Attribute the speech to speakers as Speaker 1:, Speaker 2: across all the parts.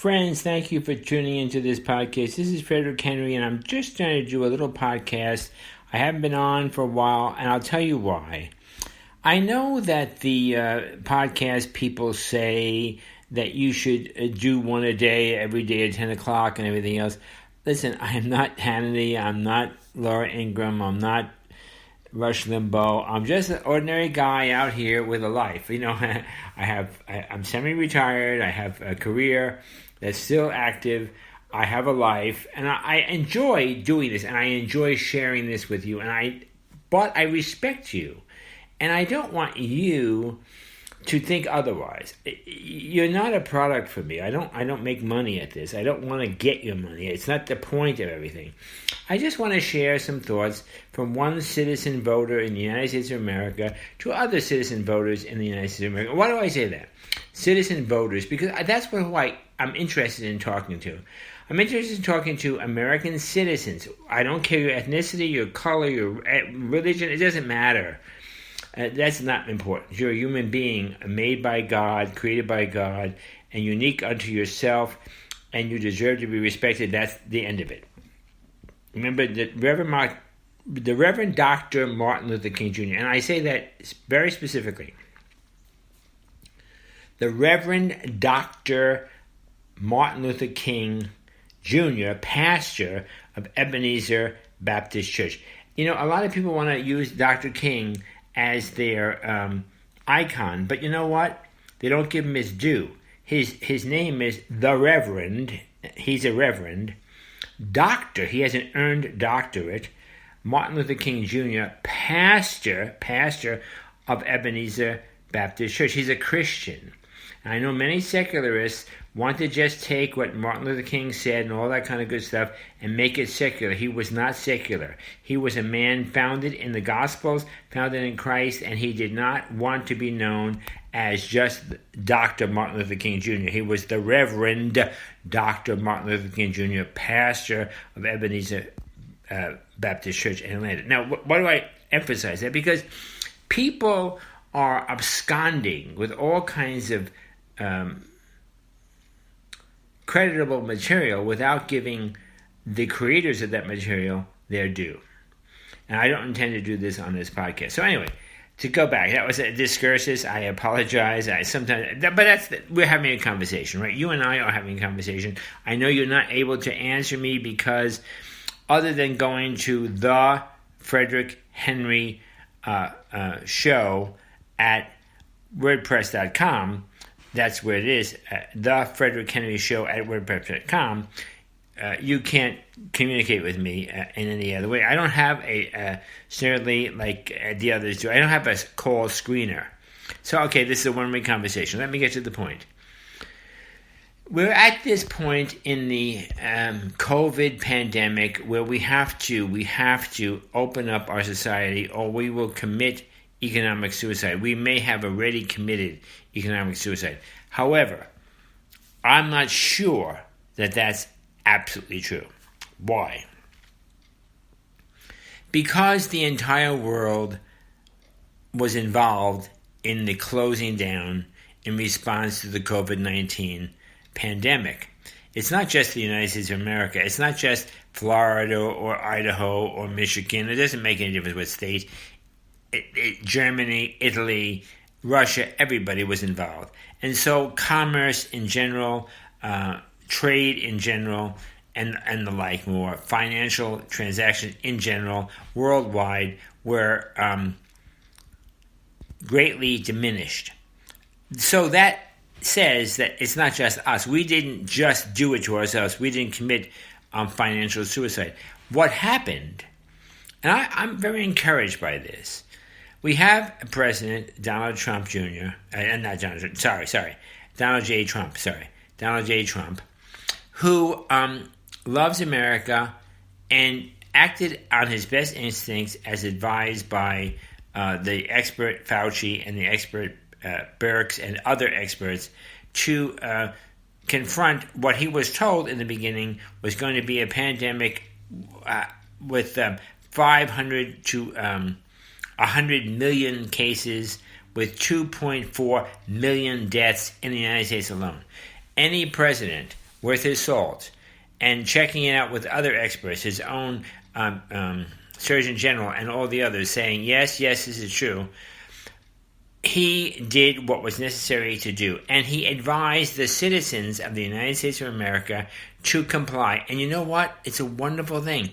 Speaker 1: Friends, thank you for tuning into this podcast. This is Frederick Henry, and I'm just trying to do a little podcast. I haven't been on for a while, and I'll tell you why. I know that the podcast people say that you should do one a day, every day at 10 o'clock and everything else. Listen, I am not Hannity. I'm not Laura Ingraham. I'm not Rush Limbaugh. I'm just an ordinary guy out here with a life. You know, I'm semi-retired. I have a career that's still active. I have a life, and I enjoy doing this, and I enjoy sharing this with you. But I respect you, and I don't want you to think otherwise. You're not a product for me. I don't make money at this. I don't want to get your money. It's not the point of everything. I just want to share some thoughts from one citizen voter in the United States of America to other citizen voters in the United States of America. Why do I say that? Citizen voters, because that's who I'm interested in talking to. I'm interested in talking to American citizens. I don't care your ethnicity, your color, your religion. It doesn't matter. That's not important. You're a human being made by God, created by God, and unique unto yourself, and you deserve to be respected. That's the end of it. Remember, the Reverend Dr. Martin Luther King Jr., and I say that very specifically. The Reverend Dr. Martin Luther King Jr., pastor of Ebenezer Baptist Church. You know, a lot of people want to use Dr. King as their icon, but you know what? They don't give him his due. His name is the Reverend. He's a Reverend. Doctor, he has an earned doctorate. Martin Luther King Jr., pastor of Ebenezer Baptist Church. He's a Christian. And I know many secularists want to just take what Martin Luther King said and all that kind of good stuff and make it secular. He was not secular. He was a man founded in the Gospels, founded in Christ, and he did not want to be known as just Dr. Martin Luther King Jr. He was the Reverend Dr. Martin Luther King Jr., pastor of Ebenezer Baptist Church in Atlanta. Now, why do I emphasize that? Because people are absconding with all kinds of creditable material without giving the creators of that material their due. And I don't intend to do this on this podcast. So anyway, to go back, that was a discursus. I apologize. We're having a conversation, right? You and I are having a conversation. I know you're not able to answer me because other than going to the Frederick Henry show at WordPress.com, that's where it is, the Frederick Henry Show at WordPress.com, you can't communicate with me in any other way. I don't have certainly like the others do, I don't have a call screener. So, okay, this is a one-way conversation. Let me get to the point. We're at this point in the COVID pandemic where we have to open up our society or we will commit economic suicide. We may have already committed economic suicide. However, I'm not sure that that's absolutely true. Why? Because the entire world was involved in the closing down in response to the COVID-19 pandemic. It's not just the United States of America. It's not just Florida or Idaho or Michigan. It doesn't make any difference what state. Germany, Italy, Russia, everybody was involved. And so commerce in general, trade in general, and the like more, financial transactions in general, worldwide, were greatly diminished. So that says that it's not just us. We didn't just do it to ourselves. We didn't commit financial suicide. What happened, and I'm very encouraged by this, we have President Donald Trump Jr., Donald J. Trump, who loves America and acted on his best instincts as advised by the expert Fauci and the expert Birx and other experts to confront what he was told in the beginning was going to be a pandemic with 500 to 100 million cases with 2.4 million deaths in the United States alone. Any president worth his salt and checking it out with other experts, his own Surgeon General and all the others, saying, yes, this is true, he did what was necessary to do. And he advised the citizens of the United States of America to comply. And you know what? It's a wonderful thing.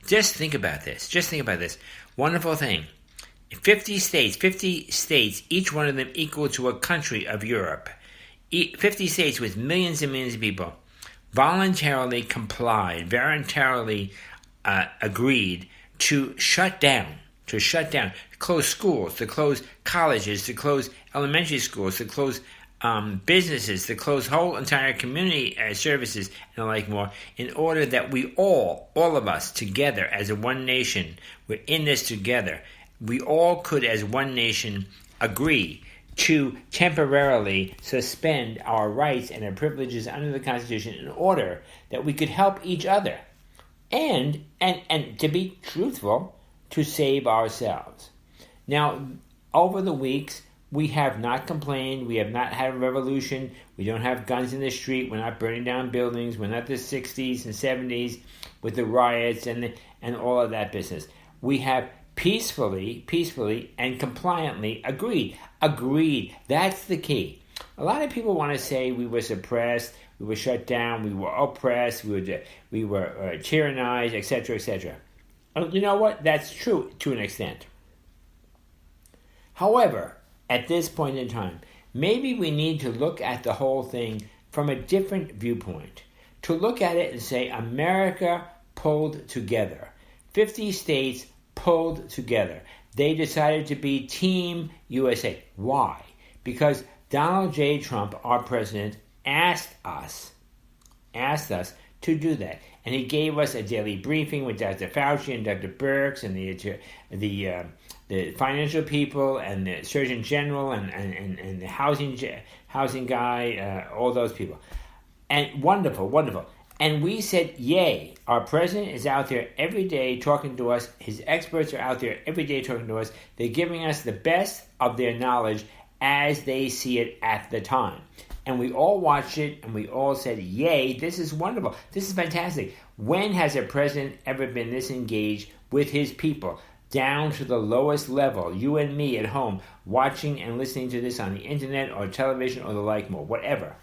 Speaker 1: Just think about this. Wonderful thing. 50 states, each one of them equal to a country of Europe. 50 states with millions and millions of people voluntarily complied, voluntarily agreed to shut down, to close schools, to close colleges, to close elementary schools, to close businesses, to close whole entire community services and the like more, in order that we all of us together as a one nation, we're in this together, we all could as one nation agree to temporarily suspend our rights and our privileges under the Constitution in order that we could help each other and to be truthful, to save ourselves. Now, over the weeks, we have not complained. We have not had a revolution. We don't have guns in the street. We're not burning down buildings. We're not the 60s and 70s with the riots and all of that business. We have peacefully and compliantly agreed. That's the key. A lot of people want to say we were suppressed, we were shut down, we were oppressed, we were tyrannized, etc., etc. You know what? That's true to an extent. However, at this point in time, maybe we need to look at the whole thing from a different viewpoint. To look at it and say, America pulled together. 50 states pulled together. They decided to be Team USA. Why? Because Donald J. Trump, our president, asked us to do that. And he gave us a daily briefing with Dr. Fauci and Dr. Birx and the financial people and the Surgeon General and the housing guy, all those people. And wonderful. And we said, yay, our president is out there every day talking to us. His experts are out there every day talking to us. They're giving us the best of their knowledge as they see it at the time. And we all watched it and we all said, yay, this is wonderful. This is fantastic. When has a president ever been this engaged with his people? Down to the lowest level, you and me at home, watching and listening to this on the internet or television or the like more, whatever.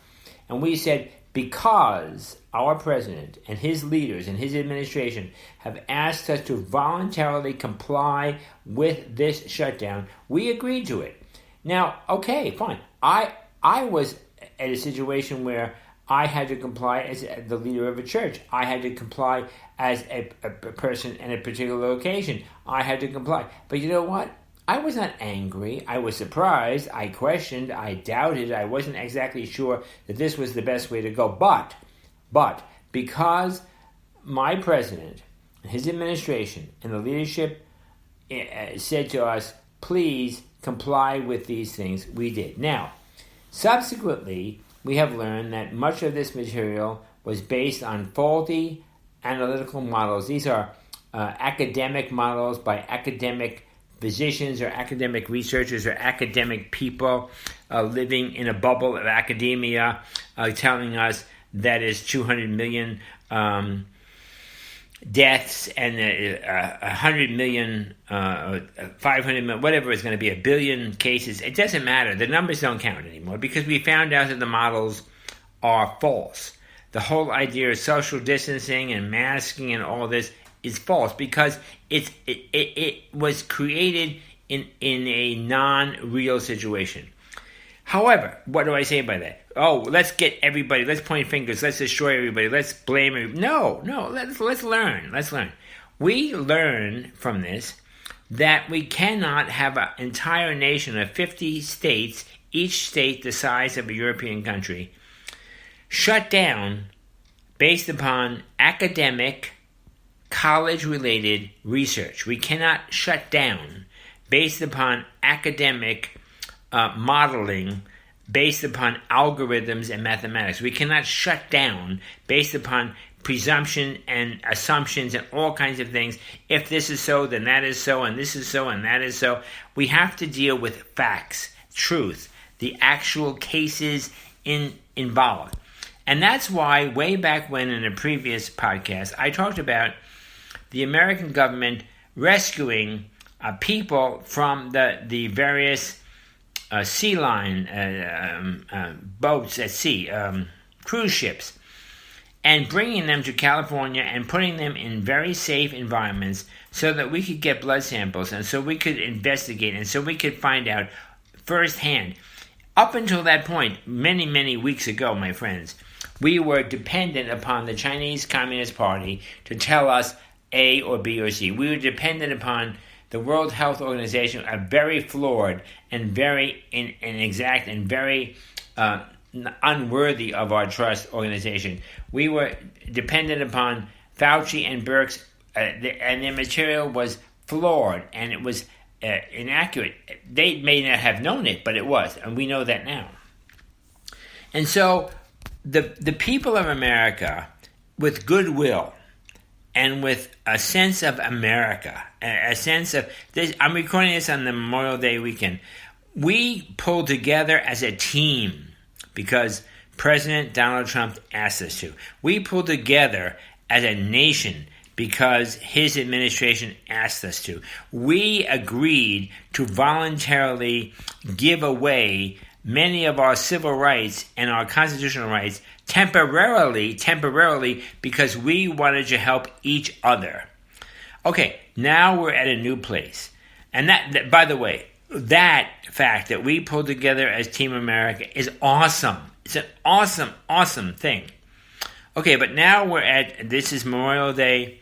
Speaker 1: And we said, because our president and his leaders and his administration have asked us to voluntarily comply with this shutdown, we agreed to it. Now, okay, fine. I was at a situation where I had to comply as the leader of a church. I had to comply as a person in a particular location. I had to comply. But you know what? I was not angry. I was surprised. I questioned. I doubted. I wasn't exactly sure that this was the best way to go. But because my president and his administration and the leadership said to us, please comply with these things, we did. Now, subsequently, we have learned that much of this material was based on faulty analytical models. These are academic models by academic physicians or academic researchers or academic people living in a bubble of academia, telling us that is 200 million deaths and 100 million, 500 million, whatever it's going to be, 1 billion cases. It doesn't matter. The numbers don't count anymore because we found out that the models are false. The whole idea of social distancing and masking and all this is false because it was created in a non-real situation. However, what do I say by that? Oh, let's get everybody, let's point fingers, let's destroy everybody, let's blame everybody. No, let's learn. We learn from this that we cannot have an entire nation of 50 states, each state the size of a European country, shut down based upon academic, college-related research. We cannot shut down based upon academic modeling based upon algorithms and mathematics. We cannot shut down based upon presumption and assumptions and all kinds of things. If this is so, then that is so, and this is so, and that is so. We have to deal with facts, truth, the actual cases involved. And that's why way back when in a previous podcast, I talked about the American government rescuing people from the various sea line boats at sea, cruise ships, and bringing them to California and putting them in very safe environments so that we could get blood samples and so we could investigate and so we could find out firsthand. Up until that point, many, many weeks ago, my friends, we were dependent upon the Chinese Communist Party to tell us A or B or C. We were dependent upon the World Health Organization, a very flawed and very inexact and very unworthy of our trust organization. We were dependent upon Fauci and Birx, and their material was flawed and it was inaccurate. They may not have known it, but it was, and we know that now. And so the people of America, with goodwill and with a sense of America, a sense of this, I'm recording this on the Memorial Day weekend, we pulled together as a team because President Donald Trump asked us to. We pulled together as a nation because his administration asked us to. We agreed to voluntarily give away many of our civil rights and our constitutional rights temporarily, because we wanted to help each other. Okay, now we're at a new place. And that by the way, that fact that we pulled together as Team America is awesome. It's an awesome, awesome thing. Okay, but now this is Memorial Day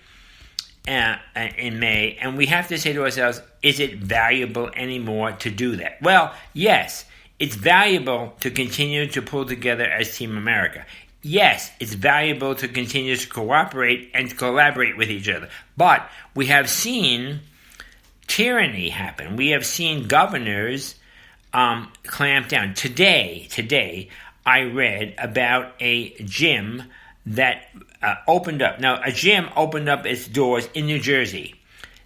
Speaker 1: in May, and we have to say to ourselves, is it valuable anymore to do that? Well, yes, it's valuable to continue to pull together as Team America. Yes, it's valuable to continue to cooperate and to collaborate with each other. But we have seen tyranny happen. We have seen governors clamp down. Today, I read about a gym that opened up. Now, a gym opened up its doors in New Jersey.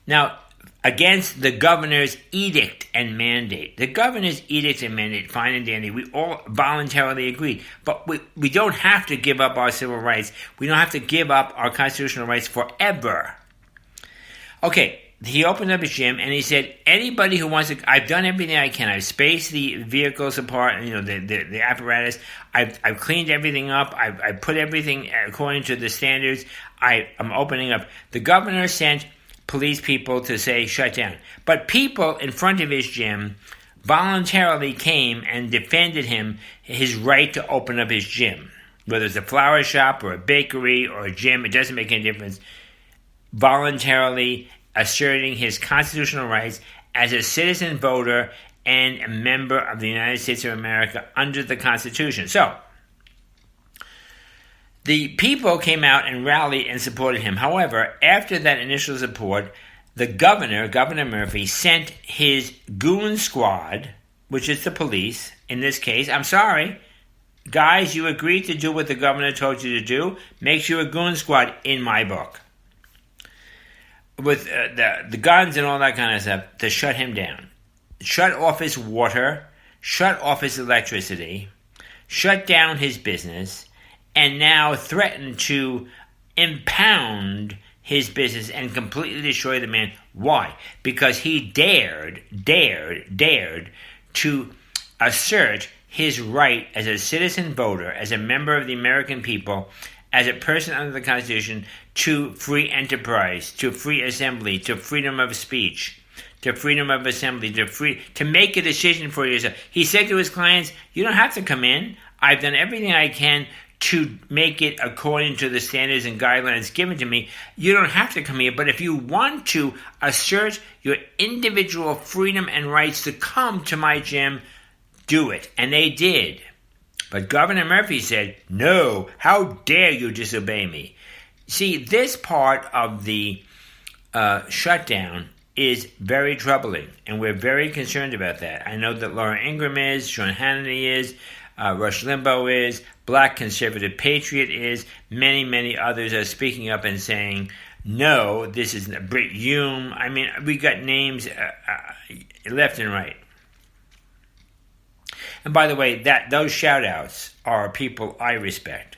Speaker 1: Now, against the governor's edict and mandate. The governor's edict and mandate, fine and dandy. We all voluntarily agreed. But we don't have to give up our civil rights. We don't have to give up our constitutional rights forever. Okay, he opened up his gym and he said, anybody who wants to, I've done everything I can. I've spaced the vehicles apart, the apparatus. I've cleaned everything up. I've put everything according to the standards. I'm opening up. The governor sent police people to say shut down. But people in front of his gym voluntarily came and defended him, his right to open up his gym. Whether it's a flower shop or a bakery or a gym, it doesn't make any difference. Voluntarily asserting his constitutional rights as a citizen voter and a member of the United States of America under the Constitution. So, the people came out and rallied and supported him. However, after that initial support, the Governor Murphy, sent his goon squad, which is the police, in this case. I'm sorry, guys, you agreed to do what the governor told you to do. Makes you a goon squad in my book. With the guns and all that kind of stuff, to shut him down. Shut off his water, shut off his electricity, shut down his business, and now threaten to impound his business and completely destroy the man. Why? Because he dared to assert his right as a citizen voter, as a member of the American people, as a person under the Constitution, to free enterprise, to free assembly, to freedom of speech, to freedom of assembly, to make a decision for yourself. He said to his clients, you don't have to come in. I've done everything I can to make it according to the standards and guidelines given to me. You don't have to come here, but if you want to assert your individual freedom and rights to come to my gym, do it. And they did. But Governor Murphy said, no, how dare you disobey me? See, this part of the shutdown is very troubling, and we're very concerned about that. I know that Laura Ingraham is, Sean Hannity is, Rush Limbaugh is, Black Conservative Patriot is, many, many others are speaking up and saying, no, this isn't Brit Hume. I mean, we got names left and right. And by the way, those shout-outs are people I respect.